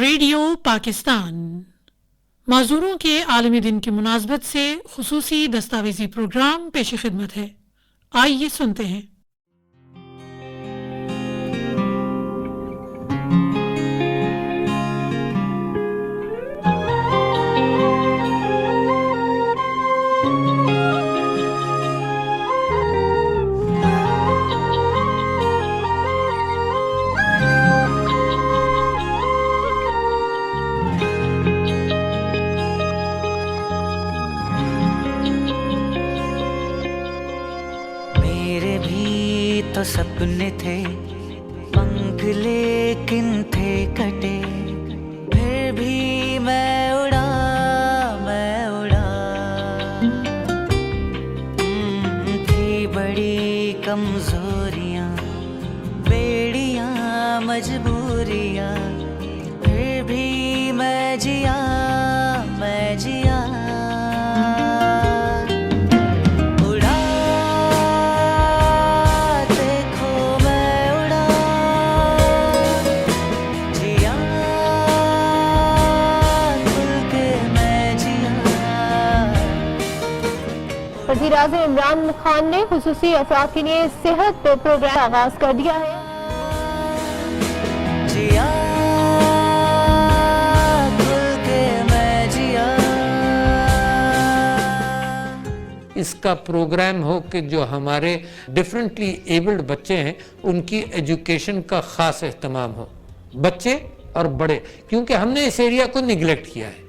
Radio Pakistan معذوروں کے عالمی دن کی مناسبت سے خصوصی دستاویزی پروگرام پیش خدمت ہے. آئیے سنتے ہیں. تو سپنے تھے پنکھ لیکن تھے کٹے، پھر بھی میں اڑا تھی بڑی کمزوریاں، بیڑیاں مجبوریاں، پھر بھی میں جیا وزیر اعظم عمران خان نے خصوصی افراد کے لیے صحت پروگرام کا آغاز کر دیا ہے. اس کا پروگرام ہو کہ جو ہمارے ڈفرینٹلی ایبلڈ بچے ہیں ان کی ایجوکیشن کا خاص اہتمام ہو، بچے اور بڑے، کیونکہ ہم نے اس ایریا کو نگلیکٹ کیا ہے،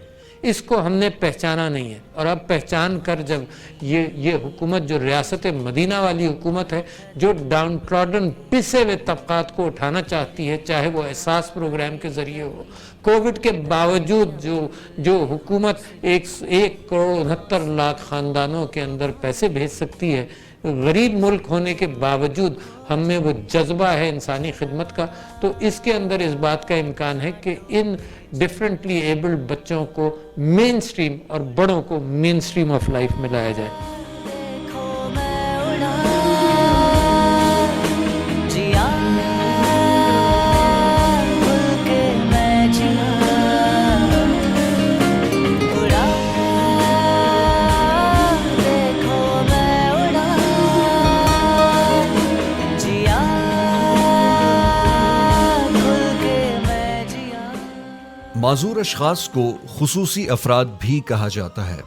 اس کو ہم نے پہچانا نہیں ہے. اور اب پہچان کر جب یہ حکومت جو ریاست مدینہ والی حکومت ہے، جو ڈاؤن ٹراڈن پسے ہوئے طبقات کو اٹھانا چاہتی ہے، چاہے وہ احساس پروگرام کے ذریعے ہو، کووڈ کے باوجود جو حکومت 1.69 خاندانوں کے اندر پیسے بھیج سکتی ہے، غریب ملک ہونے کے باوجود ہم میں وہ جذبہ ہے انسانی خدمت کا، تو اس کے اندر اس بات کا امکان ہے کہ ان ڈفرینٹلی ایبلڈ بچوں کو مین سٹریم اور بڑوں کو مین سٹریم آف لائف میں لایا جائے. معذور اشخاص کو خصوصی افراد بھی کہا جاتا ہے.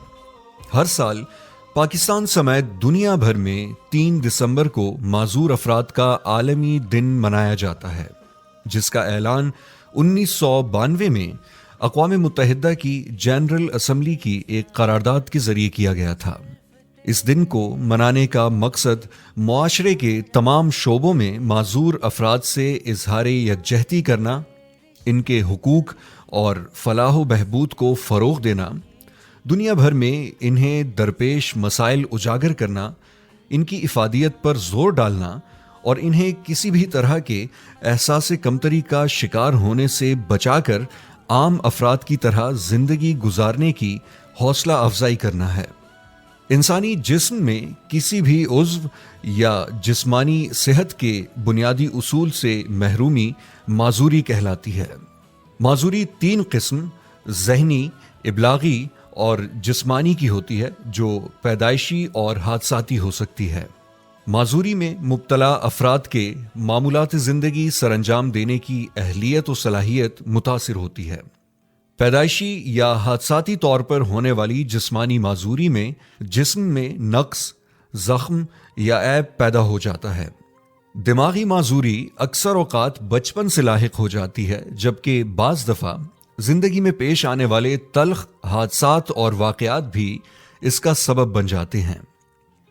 ہر سال پاکستان سمیت دنیا بھر میں 3 دسمبر کو معذور افراد کا عالمی دن منایا جاتا ہے، جس کا اعلان 1992 میں اقوام متحدہ کی جنرل اسمبلی کی ایک قرارداد کے ذریعے کیا گیا تھا. اس دن کو منانے کا مقصد معاشرے کے تمام شعبوں میں معذور افراد سے اظہار یکجہتی کرنا، ان کے حقوق اور فلاح و بہبود کو فروغ دینا، دنیا بھر میں انہیں درپیش مسائل اجاگر کرنا، ان کی افادیت پر زور ڈالنا اور انہیں کسی بھی طرح کے احساس کمتری کا شکار ہونے سے بچا کر عام افراد کی طرح زندگی گزارنے کی حوصلہ افزائی کرنا ہے. انسانی جسم میں کسی بھی عضو یا جسمانی صحت کے بنیادی اصول سے محرومی معذوری کہلاتی ہے. معذوری 3 قسم ذہنی، ابلاغی اور جسمانی کی ہوتی ہے، جو پیدائشی اور حادثاتی ہو سکتی ہے. معذوری میں مبتلا افراد کے معمولات زندگی سر انجام دینے کی اہلیت و صلاحیت متاثر ہوتی ہے. پیدائشی یا حادثاتی طور پر ہونے والی جسمانی معذوری میں جسم میں نقص، زخم یا عیب پیدا ہو جاتا ہے. دماغی معذوری اکثر اوقات بچپن سے لاحق ہو جاتی ہے، جبکہ بعض دفعہ زندگی میں پیش آنے والے تلخ حادثات اور واقعات بھی اس کا سبب بن جاتے ہیں.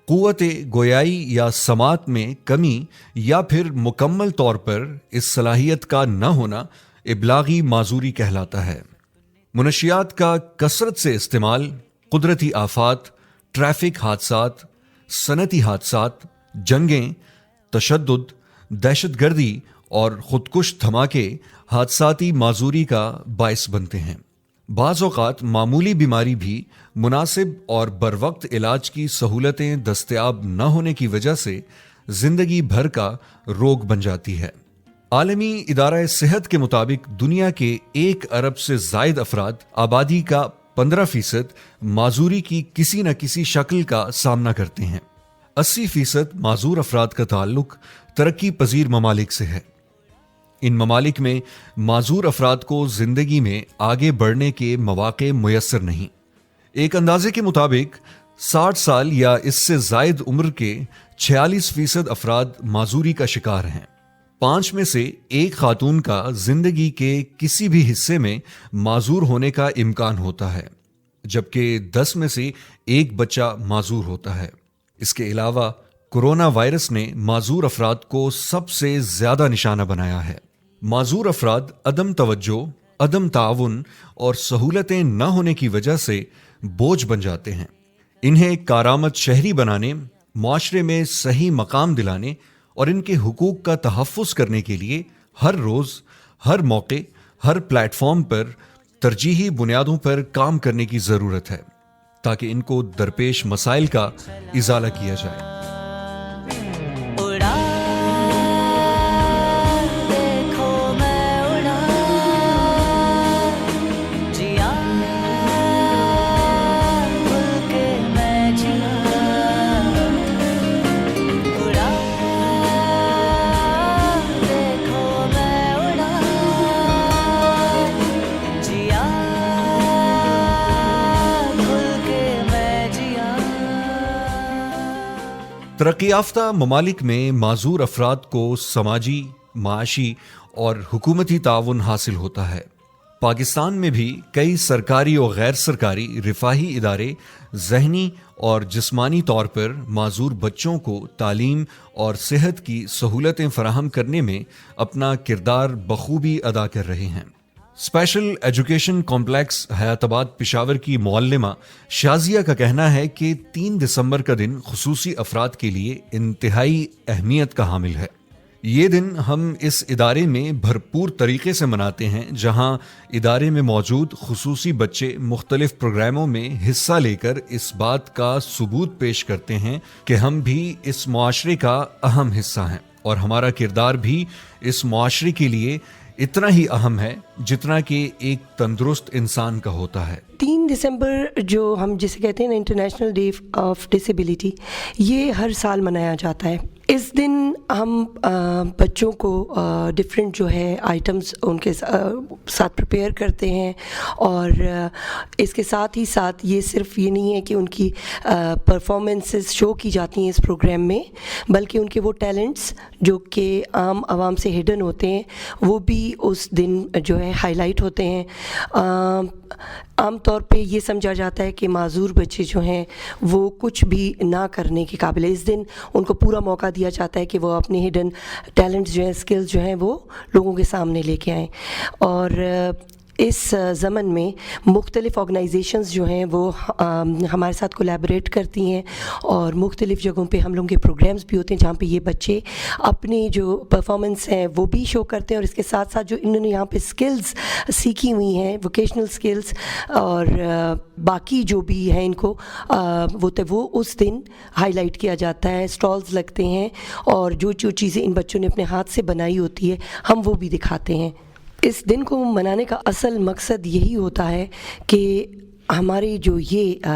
قوت گویائی یا سماعت میں کمی یا پھر مکمل طور پر اس صلاحیت کا نہ ہونا ابلاغی معذوری کہلاتا ہے. منشیات کا کثرت سے استعمال، قدرتی آفات، ٹریفک حادثات، صنعتی حادثات، جنگیں، تشدد، دہشت گردی اور خودکش دھماکے حادثاتی معذوری کا باعث بنتے ہیں. بعض اوقات معمولی بیماری بھی مناسب اور بروقت علاج کی سہولتیں دستیاب نہ ہونے کی وجہ سے زندگی بھر کا روگ بن جاتی ہے. عالمی ادارہ صحت کے مطابق دنیا کے 1 ارب سے زائد افراد آبادی کا 15% معذوری کی کسی نہ کسی شکل کا سامنا کرتے ہیں۔ 80% معذور افراد کا تعلق ترقی پذیر ممالک سے ہے۔ ان ممالک میں معذور افراد کو زندگی میں آگے بڑھنے کے مواقع میسر نہیں۔ ایک اندازے کے مطابق 60 سال یا اس سے زائد عمر کے 46% افراد معذوری کا شکار ہیں۔ 5 میں سے 1 خاتون کا زندگی کے کسی بھی حصے میں معذور ہونے کا امکان ہوتا ہے، جبکہ 10 میں سے 1 بچہ معذور ہوتا ہے۔ اس کے علاوہ کورونا وائرس نے معذور افراد کو سب سے زیادہ نشانہ بنایا ہے۔ معذور افراد عدم توجہ، عدم تعاون اور سہولتیں نہ ہونے کی وجہ سے بوجھ بن جاتے ہیں۔ انہیں کارآمد شہری بنانے، معاشرے میں صحیح مقام دلانے اور ان کے حقوق کا تحفظ کرنے کے لیے ہر روز، ہر موقع، ہر پلیٹ فارم پر ترجیحی بنیادوں پر کام کرنے کی ضرورت ہے تاکہ ان کو درپیش مسائل کا ازالہ کیا جائے۔ ترقی یافتہ ممالک میں معذور افراد کو سماجی، معاشی اور حکومتی تعاون حاصل ہوتا ہے۔ پاکستان میں بھی کئی سرکاری اور غیر سرکاری رفاہی ادارے ذہنی اور جسمانی طور پر معذور بچوں کو تعلیم اور صحت کی سہولتیں فراہم کرنے میں اپنا کردار بخوبی ادا کر رہے ہیں۔ اسپیشل ایجوکیشن کمپلیکس حیات آباد پشاور کی معلمہ شازیہ کا کہنا ہے کہ 3 دسمبر کا دن خصوصی افراد کے لیے انتہائی اہمیت کا حامل ہے۔ یہ دن ہم اس ادارے میں بھرپور طریقے سے مناتے ہیں، جہاں ادارے میں موجود خصوصی بچے مختلف پروگراموں میں حصہ لے کر اس بات کا ثبوت پیش کرتے ہیں کہ ہم بھی اس معاشرے کا اہم حصہ ہیں اور ہمارا کردار بھی اس معاشرے کے لیے اتنا ہی اہم ہے جتنا کہ ایک تندرست انسان کا ہوتا ہے۔ 3 دسمبر جو ہم جسے کہتے ہیں انٹرنیشنل ڈے آف ڈسیبلٹی، یہ ہر سال منایا جاتا ہے۔ اس دن ہم بچوں کو ڈفرینٹ جو ہے آئٹمس ان کے ساتھ پریپیئر کرتے ہیں، اور اس کے ساتھ ہی ساتھ یہ صرف یہ نہیں ہے کہ ان کی پرفارمنسز شو کی جاتی ہیں اس پروگرام میں، بلکہ ان کے وہ ٹیلنٹس جو کہ عام عوام سے ہڈن ہوتے ہیں وہ بھی اس دن جو ہے ہائی لائٹ ہوتے ہیں۔ عام طور پہ یہ سمجھا جاتا ہے کہ معذور بچے جو ہیں وہ کچھ بھی نہ کرنے کے قابل ہے۔ اس دن ان کو پورا موقع دیا جاتا ہے کہ وہ اپنے ہڈن ٹیلنٹس جو ہیں، اسکلز جو ہیں، وہ لوگوں کے سامنے لے کے آئیں۔ اور اس زمن میں مختلف آرگنائزیشنز جو ہیں وہ ہمارے ساتھ کولیبریٹ کرتی ہیں، اور مختلف جگہوں پہ ہم لوگوں کے پروگرامز بھی ہوتے ہیں جہاں پہ یہ بچے اپنی جو پرفارمنس ہیں وہ بھی شو کرتے ہیں، اور اس کے ساتھ ساتھ جو انہوں نے یہاں پہ سکلز سیکھی ہوئی ہیں، ووکیشنل سکلز اور باقی جو بھی ہیں ان کو وہ اس دن ہائی لائٹ کیا جاتا ہے۔ اسٹالز لگتے ہیں اور جو چیزیں ان بچوں نے اپنے ہاتھ سے بنائی ہوتی ہے ہم وہ بھی دکھاتے ہیں۔ اس دن کو منانے کا اصل مقصد یہی ہوتا ہے کہ ہماری جو یہ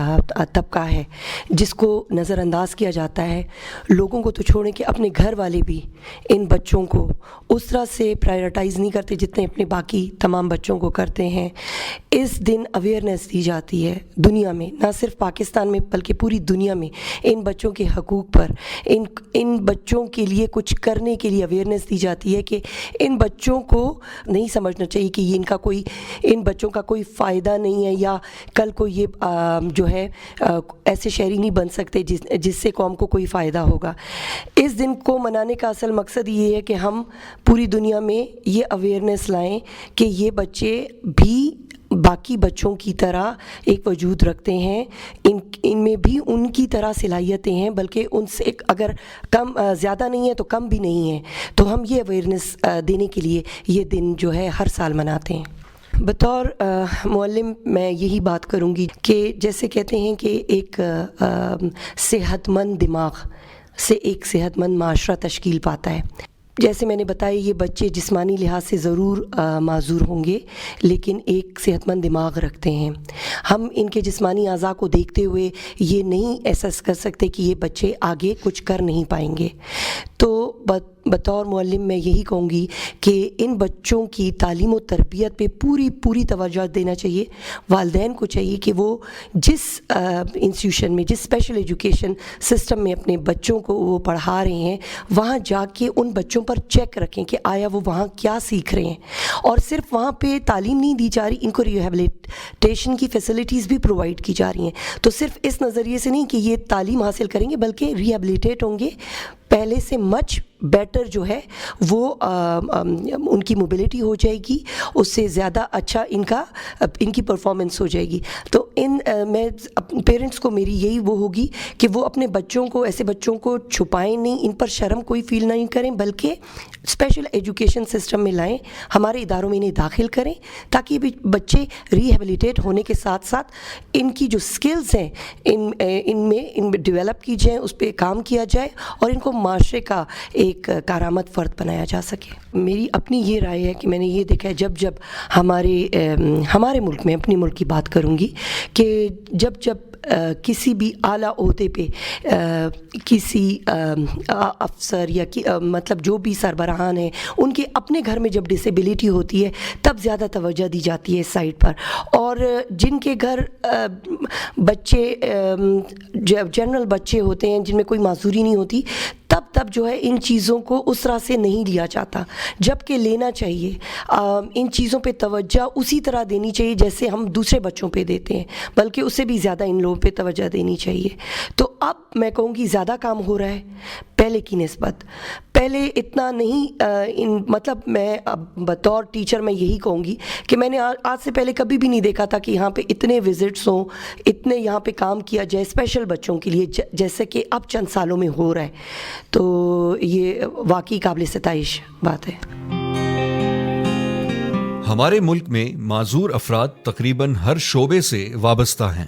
طبقہ ہے جس کو نظر انداز کیا جاتا ہے، لوگوں کو تو چھوڑیں کہ اپنے گھر والے بھی ان بچوں کو اس طرح سے پرائرٹائز نہیں کرتے جتنے اپنے باقی تمام بچوں کو کرتے ہیں۔ اس دن اویئرنیس دی جاتی ہے دنیا میں، نہ صرف پاکستان میں بلکہ پوری دنیا میں ان بچوں کے حقوق پر، ان بچوں کے لیے کچھ کرنے کے لیے اویئرنیس دی جاتی ہے کہ ان بچوں کو نہیں سمجھنا چاہیے کہ ان بچوں کا کوئی فائدہ نہیں ہے، یا کل کو یہ جو ہے ایسے شہری نہیں بن سکتے جس سے قوم کو کوئی فائدہ ہوگا۔ اس دن کو منانے کا اصل مقصد یہ ہے کہ ہم پوری دنیا میں یہ اویئرنیس لائیں کہ یہ بچے بھی باقی بچوں کی طرح ایک وجود رکھتے ہیں، ان میں بھی ان کی طرح صلاحیتیں ہیں، بلکہ ان سے اگر کم زیادہ نہیں ہے تو کم بھی نہیں ہے۔ تو ہم یہ اویئرنیس دینے کے لیے یہ دن جو ہے ہر سال مناتے ہیں۔ بطور معلم میں یہی بات کروں گی کہ جیسے کہتے ہیں کہ ایک صحت مند دماغ سے ایک صحت مند معاشرہ تشکیل پاتا ہے۔ جیسے میں نے بتایا یہ بچے جسمانی لحاظ سے ضرور معذور ہوں گے، لیکن ایک صحت مند دماغ رکھتے ہیں. ہم ان کے جسمانی اعضاء کو دیکھتے ہوئے یہ نہیں احساس کر سکتے کہ یہ بچے آگے کچھ کر نہیں پائیں گے. تو بطور معلم میں یہی کہوں گی کہ ان بچوں کی تعلیم و تربیت پہ پوری توجہ دینا چاہیے. والدین کو چاہیے کہ وہ جس انسٹیٹیوشن میں، جس اسپیشل ایجوکیشن سسٹم میں اپنے بچوں کو وہ پڑھا رہے ہیں، وہاں جا کے ان بچوں پر چیک رکھیں کہ آیا وہ وہاں کیا سیکھ رہے ہیں. اور صرف وہاں پہ تعلیم نہیں دی جا رہی، ان کو ریہیبلیٹیشن کی فیسلٹیز بھی پرووائڈ کی جا رہی ہیں. تو صرف اس نظریے سے نہیں کہ یہ تعلیم حاصل کریں گے، بلکہ ریہیبلیٹیٹ ہوں گے پہلے سے مچ بیٹر جو ہے وہ ان کی موبلٹی ہو جائے گی، اس سے زیادہ اچھا ان کی پرفارمنس ہو جائے گی. تو میں پیرنٹس کو میری یہی وہ ہوگی کہ وہ اپنے بچوں کو، ایسے بچوں کو چھپائیں نہیں، ان پر شرم کوئی فیل نہیں کریں، بلکہ اسپیشل ایجوکیشن سسٹم میں لائیں، ہمارے اداروں میں انہیں داخل کریں، تاکہ بچے ریہیبلیٹیٹ ہونے کے ساتھ ساتھ ان کی جو سکلز ہیں ان میں ڈیولپ کی جائیں، اس پہ کام کیا جائے اور ان کو معاشرے کا ایک کارآمد فرد بنایا جا سکے. میری اپنی یہ رائے ہے کہ میں نے یہ دیکھا ہے جب ہمارے ملک میں، اپنے ملک کی بات کروں گی، کہ جب کسی بھی اعلیٰ عہدے پہ کسی افسر یا مطلب جو بھی سربراہان ہیں، ان کے اپنے گھر میں جب ڈسیبلٹی ہوتی ہے تب زیادہ توجہ دی جاتی ہے اس سائٹ پر. اور جن کے گھر بچے جنرل بچے ہوتے ہیں، جن میں کوئی معذوری نہیں ہوتی، تب جو ہے ان چیزوں کو اس طرح سے نہیں لیا جاتا، جبکہ لینا چاہیے. ان چیزوں پہ توجہ اسی طرح دینی چاہیے جیسے ہم دوسرے بچوں پہ دیتے ہیں، بلکہ اس سے بھی زیادہ ان لوگوں پہ توجہ دینی چاہیے. تو اب میں کہوں گی زیادہ کام ہو رہا ہے پہلے کی نسبت. پہلے اتنا نہیں، مطلب میں اب بطور ٹیچر میں یہی کہوں گی کہ میں نے آج سے پہلے کبھی بھی نہیں دیکھا تھا کہ یہاں پہ اتنے وزٹس ہوں، اتنے یہاں پہ کام کیا جائے اسپیشل بچوں کے لیے، جیسے کہ اب چند سالوں میں ہو رہا ہے. تو یہ واقعی قابل ستائش بات ہے. ہمارے ملک میں معذور افراد تقریباً ہر شعبے سے وابستہ ہیں.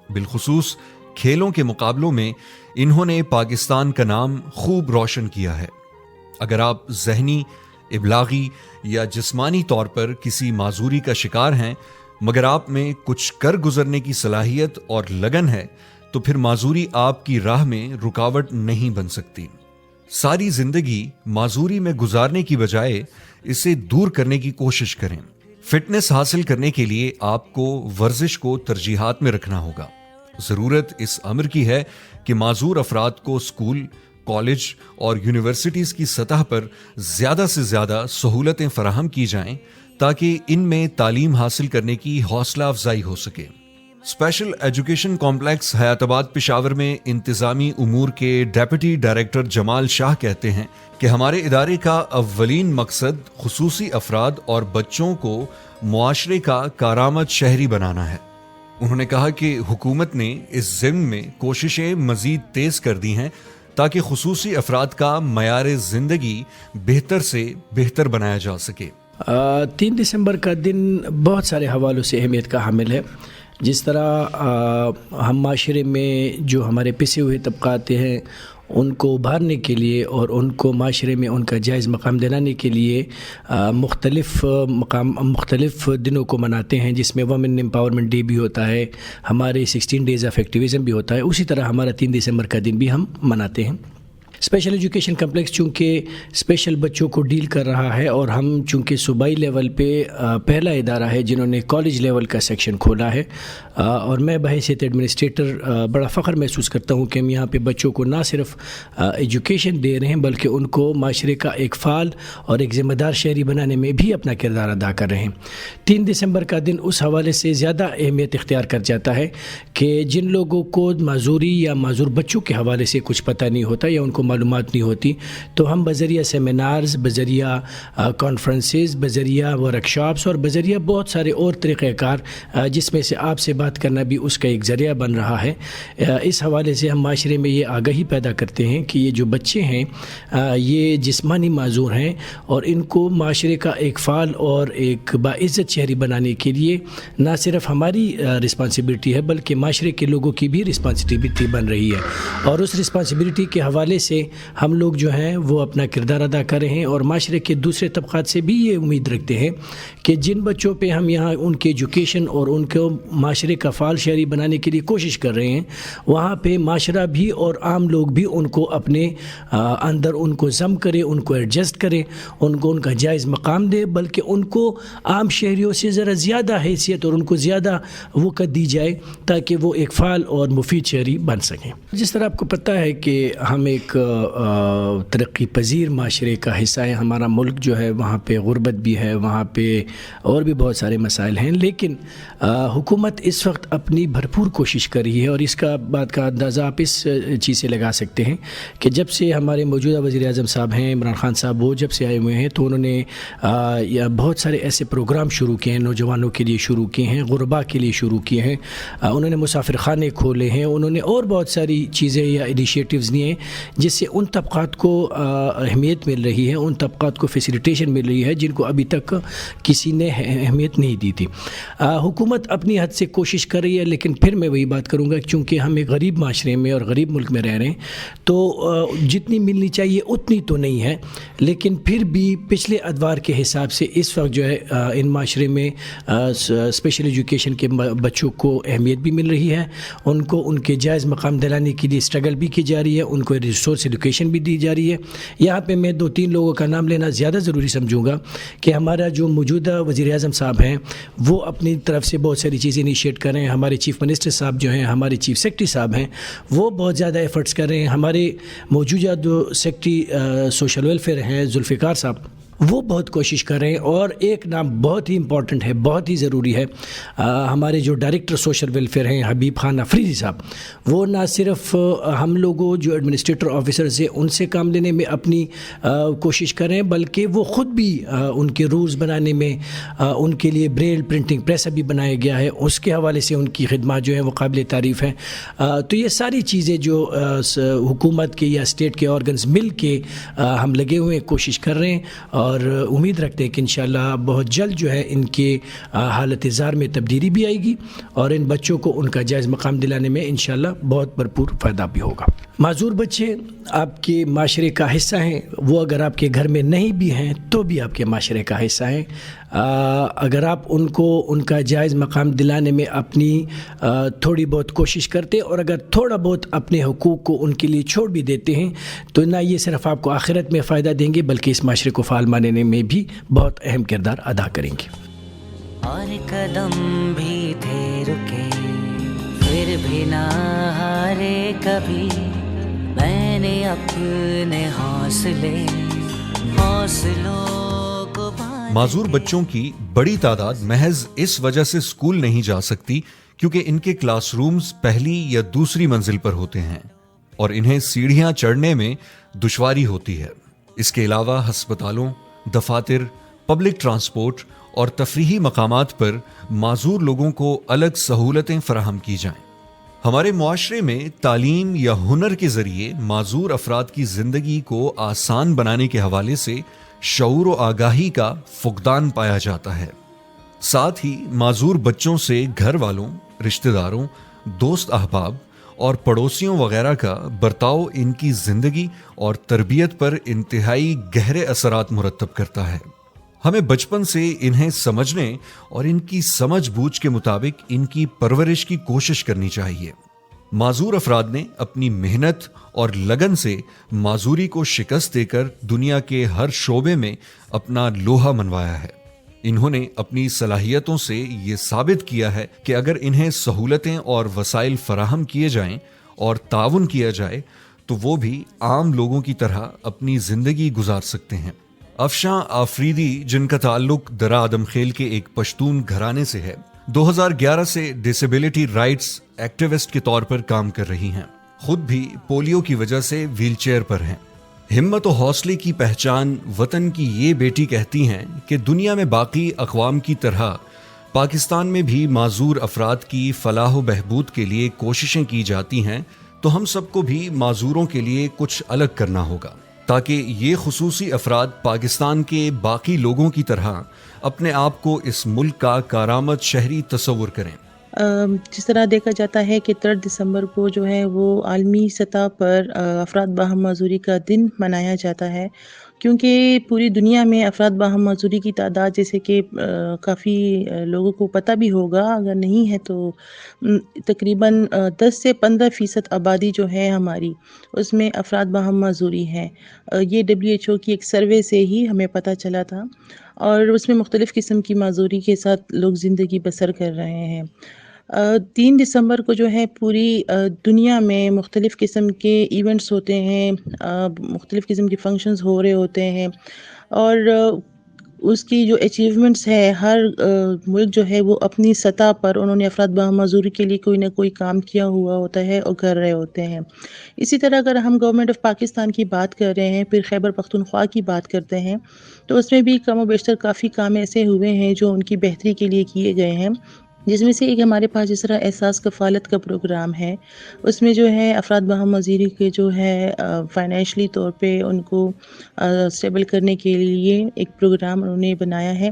بالخصوص کھیلوں کے مقابلوں میں انہوں نے پاکستان کا نام خوب روشن کیا ہے. اگر آپ ذہنی، ابلاغی یا جسمانی طور پر کسی معذوری کا شکار ہیں، مگر آپ میں کچھ کر گزرنے کی صلاحیت اور لگن ہے، تو پھر معذوری آپ کی راہ میں رکاوٹ نہیں بن سکتی. ساری زندگی معذوری میں گزارنے کی بجائے اسے دور کرنے کی کوشش کریں. فٹنس حاصل کرنے کے لیے آپ کو ورزش کو ترجیحات میں رکھنا ہوگا. ضرورت اس امر کی ہے کہ معذور افراد کو اسکول، کالج اور یونیورسٹیز کی سطح پر زیادہ سے زیادہ سہولتیں فراہم کی جائیں تاکہ ان میں تعلیم حاصل کرنے کی حوصلہ افزائی ہو سکے. اسپیشل ایجوکیشن کمپلیکس حیات آباد پشاور میں انتظامی امور کے ڈیپٹی ڈائریکٹر جمال شاہ کہتے ہیں کہ ہمارے ادارے کا اولین مقصد خصوصی افراد اور بچوں کو معاشرے کا کارآمد شہری بنانا ہے. انہوں نے کہا کہ حکومت نے اس ضمن میں کوششیں مزید تیز کر دی ہیں تاکہ خصوصی افراد کا معیار زندگی بہتر سے بہتر بنایا جا سکے. 3 دسمبر کا دن بہت سارے حوالوں سے اہمیت کا حامل ہے. جس طرح ہم معاشرے میں جو ہمارے پسے ہوئے طبقات ہیں ان کو ابھارنے کے لیے اور ان کو معاشرے میں ان کا جائز مقام دلانے کے لیے مختلف دنوں کو مناتے ہیں، جس میں وومن امپاورمنٹ ڈے بھی ہوتا ہے، ہمارے 16 ڈیز آف ایکٹیویزم بھی ہوتا ہے. اسی طرح ہمارا 3 دسمبر کا دن بھی ہم مناتے ہیں. اسپیشل ایجوکیشن کمپلیکس چونکہ اسپیشل بچوں کو ڈیل کر رہا ہے اور ہم چونکہ صوبائی لیول پہ پہلا ادارہ ہے جنہوں نے کالج لیول کا سیکشن کھولا ہے، اور میں بحیثیت ایڈمنسٹریٹر بڑا فخر محسوس کرتا ہوں کہ ہم یہاں پہ بچوں کو نہ صرف ایجوکیشن دے رہے ہیں بلکہ ان کو معاشرے کا ایک فعال اور ایک ذمہ دار شہری بنانے میں بھی اپنا کردار ادا کر رہے ہیں. 3 دسمبر کا دن اس حوالے سے زیادہ اہمیت اختیار کر جاتا ہے کہ جن لوگوں کو معذوری یا معذور بچوں کے حوالے سے کچھ پتہ نہیں ہوتا یا ان کو معلومات نہیں ہوتی، تو ہم بذریعہ سیمینارز، بذریعہ کانفرنسز، بذریعہ ورکشاپس اور بذریعہ بہت سارے اور طریقہ کار جس میں سے آپ سے بات کرنا بھی اس کا ایک ذریعہ بن رہا ہے، اس حوالے سے ہم معاشرے میں یہ آگاہی پیدا کرتے ہیں کہ یہ جو بچے ہیں یہ جسمانی معذور ہیں اور ان کو معاشرے کا ایک فعال اور ایک باعزت شہری بنانے کے لیے نہ صرف ہماری رسپانسبلٹی ہے بلکہ معاشرے کے لوگوں کی بھی رسپانسبلٹی بن رہی ہے. اور اس رسپانسبلٹی کے حوالے سے سے ہم لوگ جو ہیں وہ اپنا کردار ادا کر رہے ہیں، اور معاشرے کے دوسرے طبقات سے بھی یہ امید رکھتے ہیں کہ جن بچوں پہ ہم یہاں ان کے ایجوکیشن اور ان کو معاشرے کا فعال شہری بنانے کے لیے کوشش کر رہے ہیں، وہاں پہ معاشرہ بھی اور عام لوگ بھی ان کو اپنے اندر ان کو ضم کرے، ان کو ایڈجسٹ کرے، ان کو ان کا جائز مقام دے، بلکہ ان کو عام شہریوں سے ذرا زیادہ حیثیت اور ان کو زیادہ وقت دی جائے تاکہ وہ ایک فعال اور مفید شہری بن سکیں۔ جس طرح آپ کو پتہ ہے کہ ہم ایک ترقی پذیر معاشرے کا حصہ ہیں، ہمارا ملک جو ہے وہاں پہ غربت بھی ہے، وہاں پہ اور بھی بہت سارے مسائل ہیں، لیکن حکومت اس وقت اپنی بھرپور کوشش کر رہی ہے، اور اس کا بات کا اندازہ آپ اس چیز سے لگا سکتے ہیں کہ جب سے ہمارے موجودہ وزیر اعظم صاحب ہیں عمران خان صاحب، وہ جب سے آئے ہوئے ہیں تو انہوں نے بہت سارے ایسے پروگرام شروع کیے ہیں، نوجوانوں کے لیے شروع کیے ہیں، غربا کے لیے شروع کیے ہیں، انہوں نے مسافر خانے کھولے ہیں، انہوں نے اور بہت ساری چیزیں یا انیشیٹوز لیے ہیں جس سے ان طبقات کو اہمیت مل رہی ہے، ان طبقات کو فیسیلیٹیشن مل رہی ہے جن کو ابھی تک کسی نے اہمیت نہیں دی تھی۔ حکومت اپنی حد سے کوشش کر رہی ہے، لیکن پھر میں وہی بات کروں گا چونکہ ہم ایک غریب معاشرے میں اور غریب ملک میں رہ رہے ہیں تو جتنی ملنی چاہیے اتنی تو نہیں ہے، لیکن پھر بھی پچھلے ادوار کے حساب سے اس وقت جو ہے ان معاشرے میں اسپیشل ایجوکیشن کے بچوں کو اہمیت بھی مل رہی ہے، ان کو ان کے جائز مقام دلانے کے لیے اسٹرگل بھی کی جا رہی ہے، ان کو ریسورس ایجوکیشن بھی دی جا رہی ہے۔ یہاں پہ میں 2-3 لوگوں کا نام لینا زیادہ ضروری سمجھوں گا کہ ہمارا جو موجودہ وزیر اعظم صاحب ہیں وہ اپنی طرف سے بہت ساری چیزیں انیشیٹ کر رہے ہیں، ہمارے چیف منسٹر صاحب جو ہیں، ہمارے چیف سیکرٹری صاحب ہیں، وہ بہت زیادہ ایفرٹس کر رہے ہیں، ہمارے موجودہ جو سیکرٹری سوشل ویلفیئر ہیں ذوالفقار صاحب وہ بہت کوشش کر رہے ہیں، اور ایک نام بہت ہی امپورٹنٹ ہے، بہت ہی ضروری ہے، ہمارے جو ڈائریکٹر سوشل ویلفیئر ہیں حبیب خان افریدی صاحب، وہ نہ صرف ہم لوگوں جو ایڈمنسٹریٹر آفیسرز ہیں ان سے کام لینے میں اپنی کوشش کر رہے ہیں، بلکہ وہ خود بھی ان کے رولز بنانے میں ان کے لیے بریل پرنٹنگ پریس ابھی بنایا گیا ہے، اس کے حوالے سے ان کی خدمات جو ہیں وہ قابل تعریف ہیں۔ تو یہ ساری چیزیں جو حکومت کے یا اسٹیٹ کے آرگنز مل کے ہم لگے ہوئے کوشش کر رہے ہیں، اور امید رکھتے ہیں کہ انشاءاللہ بہت جلد جو ہے ان کے حالت زار میں تبدیلی بھی آئے گی، اور ان بچوں کو ان کا جائز مقام دلانے میں انشاءاللہ بہت بھرپور فائدہ بھی ہوگا۔ معذور بچے آپ کے معاشرے کا حصہ ہیں، وہ اگر آپ کے گھر میں نہیں بھی ہیں تو بھی آپ کے معاشرے کا حصہ ہیں۔ اگر آپ ان کو ان کا جائز مقام دلانے میں اپنی تھوڑی بہت کوشش کرتے اور اگر تھوڑا بہت اپنے حقوق کو ان کے لیے چھوڑ بھی دیتے ہیں تو نہ یہ صرف آپ کو آخرت میں فائدہ دیں گے بلکہ اس معاشرے کو فعال بنانے میں بھی بہت اہم کردار ادا کریں گے۔ اور قدم بھی تھے رکے پھر بھی نہ ہارے کبھی، میں نے اپنے حوصلوں کو معذور بچوں کی بڑی تعداد محض اس وجہ سے اسکول نہیں جا سکتی کیونکہ ان کے کلاس رومز پہلی یا دوسری منزل پر ہوتے ہیں اور انہیں سیڑھیاں چڑھنے میں دشواری ہوتی ہے۔ اس کے علاوہ ہسپتالوں، دفاتر، پبلک ٹرانسپورٹ اور تفریحی مقامات پر معذور لوگوں کو الگ سہولتیں فراہم کی جائیں۔ ہمارے معاشرے میں تعلیم یا ہنر کے ذریعے معذور افراد کی زندگی کو آسان بنانے کے حوالے سے شعور و آگاہی کا فقدان پایا جاتا ہے۔ ساتھ ہی معذور بچوں سے گھر والوں، رشتہ داروں، دوست احباب اور پڑوسیوں وغیرہ کا برتاؤ ان کی زندگی اور تربیت پر انتہائی گہرے اثرات مرتب کرتا ہے۔ ہمیں بچپن سے انہیں سمجھنے اور ان کی سمجھ بوجھ کے مطابق ان کی پرورش کی کوشش کرنی چاہیے۔ معذور افراد نے اپنی محنت اور لگن سے معذوری کو شکست دے کر دنیا کے ہر شعبے میں اپنا لوہا منوایا ہے۔ انہوں نے اپنی صلاحیتوں سے یہ ثابت کیا ہے کہ اگر انہیں سہولتیں اور وسائل فراہم کیے جائیں اور تعاون کیا جائے تو وہ بھی عام لوگوں کی طرح اپنی زندگی گزار سکتے ہیں۔ افشاں آفریدی، جن کا تعلق درا آدم خیل کے ایک پشتون گھرانے سے ہے، 2011 سے ڈسیبلٹی رائٹس ایکٹیوسٹ کے طور پر کام کر رہی ہیں۔ خود بھی پولیو کی وجہ سے ویل چیئر پر ہیں۔ ہمت و حوصلے کی پہچان وطن کی یہ بیٹی کہتی ہیں کہ دنیا میں باقی اقوام کی طرح پاکستان میں بھی معذور افراد کی فلاح و بہبود کے لیے کوششیں کی جاتی ہیں، تو ہم سب کو بھی معذوروں کے لیے کچھ الگ کرنا ہوگا تاکہ یہ خصوصی افراد پاکستان کے باقی لوگوں کی طرح اپنے آپ کو اس ملک کا کارآمد شہری تصور کریں۔ جس طرح دیکھا جاتا ہے کہ 3 دسمبر کو جو ہے وہ عالمی سطح پر افراد باہم معذوری کا دن منایا جاتا ہے، کیونکہ پوری دنیا میں افراد باہم معذوری کی تعداد جیسے کہ کافی لوگوں کو پتہ بھی ہوگا، اگر نہیں ہے تو تقریباً 10 سے 15% آبادی جو ہے ہماری اس میں افراد باہم معذوری ہیں۔ یہ WHO کی ایک سروے سے ہی ہمیں پتہ چلا تھا، اور اس میں مختلف قسم کی معذوری کے ساتھ لوگ زندگی بسر کر رہے ہیں۔ 3 دسمبر کو جو ہے پوری دنیا میں مختلف قسم کے ایونٹس ہوتے ہیں، مختلف قسم کے فنکشنز ہو رہے ہوتے ہیں، اور اس کی جو اچیومنٹس ہے، ہر ملک جو ہے وہ اپنی سطح پر انہوں نے افراد باہم معذوری کے لیے کوئی نہ کوئی کام کیا ہوا ہوتا ہے اور کر رہے ہوتے ہیں۔ اسی طرح اگر ہم گورنمنٹ آف پاکستان کی بات کر رہے ہیں، پھر خیبر پختونخوا کی بات کرتے ہیں، تو اس میں بھی کم و بیشتر کافی کام ایسے ہوئے ہیں جو ان کی بہتری کے لیے کیے گئے ہیں، جس میں سے ایک ہمارے پاس جس طرح احساس کفالت کا پروگرام ہے، اس میں جو ہے افراد باہم معذوری کے جو ہے فائنینشلی طور پہ ان کو اسٹیبل کرنے کے لیے ایک پروگرام انہوں نے بنایا ہے۔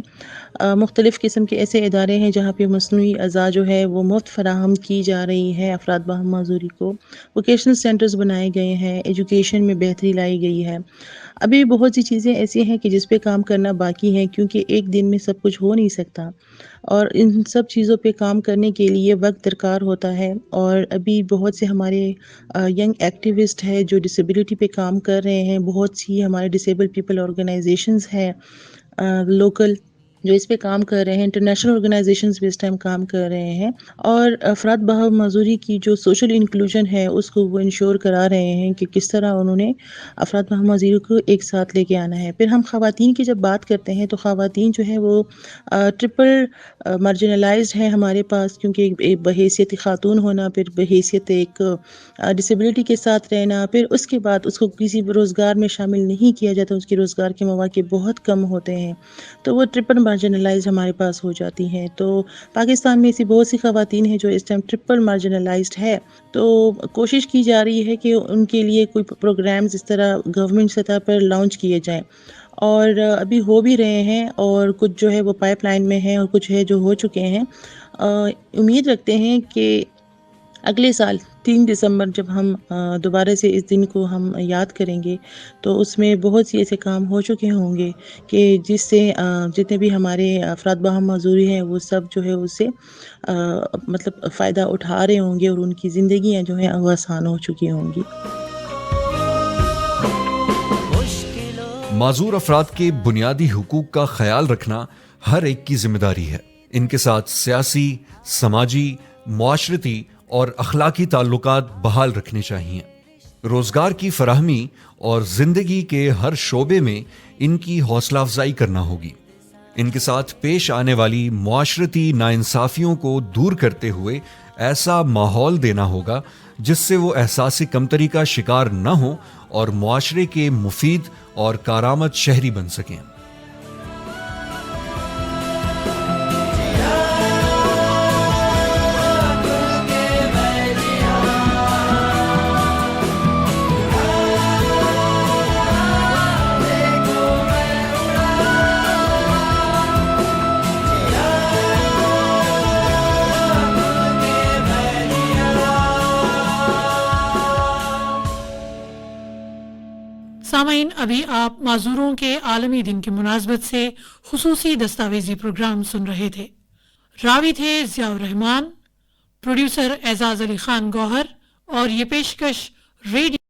مختلف قسم کے ایسے ادارے ہیں جہاں پہ مصنوعی اعضاء جو ہے وہ مفت فراہم کی جا رہی ہے افراد باہم معذوری کو، ووکیشنل سینٹرز بنائے گئے ہیں، ایجوکیشن میں بہتری لائی گئی ہے۔ ابھی بہت سی چیزیں ایسی ہیں کہ جس پہ کام کرنا باقی ہیں، کیونکہ ایک دن میں سب کچھ ہو نہیں سکتا، اور ان سب چیزوں پہ کام کرنے کے لیے وقت درکار ہوتا ہے۔ اور ابھی بہت سے ہمارے ینگ ایکٹیوسٹ ہیں جو ڈسیبلٹی پہ کام کر رہے ہیں، بہت سی ہمارے ڈسیبل پیپل آرگنائزیشنز ہیں لوکل جو اس پہ کام کر رہے ہیں، انٹرنیشنل آرگنائزیشنز بھی اس ٹائم کام کر رہے ہیں، اور افراد باہم معذوری کی جو سوشل انکلوژن ہے اس کو وہ انشور کرا رہے ہیں کہ کس طرح انہوں نے افراد باہم معذوری کو ایک ساتھ لے کے آنا ہے۔ پھر ہم خواتین کی جب بات کرتے ہیں تو خواتین جو ہے وہ ٹرپل مارجنلائزڈ ہیں ہمارے پاس، کیونکہ ایک بحیثیت خاتون ہونا، پھر بحیثیت ایک ڈسیبلٹی کے ساتھ رہنا، پھر اس کے بعد اس کو کسی روزگار میں شامل نہیں کیا جاتا، اس کے روزگار کے مواقع بہت کم ہوتے ہیں، تو وہ ٹرپل مارجنلائزڈ ہمارے پاس ہو جاتی ہیں۔ تو پاکستان میں ایسی بہت سی خواتین ہیں جو اس ٹائم ٹرپل مارجنلائزڈ ہے، تو کوشش کی جا رہی ہے کہ ان کے لیے کوئی پروگرامز اس طرح گورنمنٹ سطح پر لانچ کیے جائیں، اور ابھی ہو بھی رہے ہیں، اور کچھ جو ہے وہ پائپ لائن میں ہیں، اور کچھ ہے جو ہو چکے ہیں۔ امید رکھتے ہیں کہ اگلے سال 3 دسمبر جب ہم دوبارہ سے اس دن کو ہم یاد کریں گے تو اس میں بہت سی ایسے کام ہو چکے ہوں گے کہ جس سے جتنے بھی ہمارے افراد باہم معذوری ہیں وہ سب جو ہے اس سے مطلب فائدہ اٹھا رہے ہوں گے، اور ان کی زندگیاں جو ہیں وہ آسان ہو چکی ہوں گی۔ معذور افراد کے بنیادی حقوق کا خیال رکھنا ہر ایک کی ذمہ داری ہے۔ ان کے ساتھ سیاسی، سماجی، معاشرتی اور اخلاقی تعلقات بحال رکھنے چاہیے۔ روزگار کی فراہمی اور زندگی کے ہر شعبے میں ان کی حوصلہ افزائی کرنا ہوگی۔ ان کے ساتھ پیش آنے والی معاشرتی ناانصافیوں کو دور کرتے ہوئے ایسا ماحول دینا ہوگا جس سے وہ احساس کمتری کا شکار نہ ہوں اور معاشرے کے مفید اور کارآمد شہری بن سکیں۔ سامعین، ابھی آپ معذوروں کے عالمی دن کی مناسبت سے خصوصی دستاویزی پروگرام سن رہے تھے۔ راوی تھے ضیاء الرحمان، پروڈیوسر اعزاز علی خان گوہر، اور یہ پیشکش ریڈیو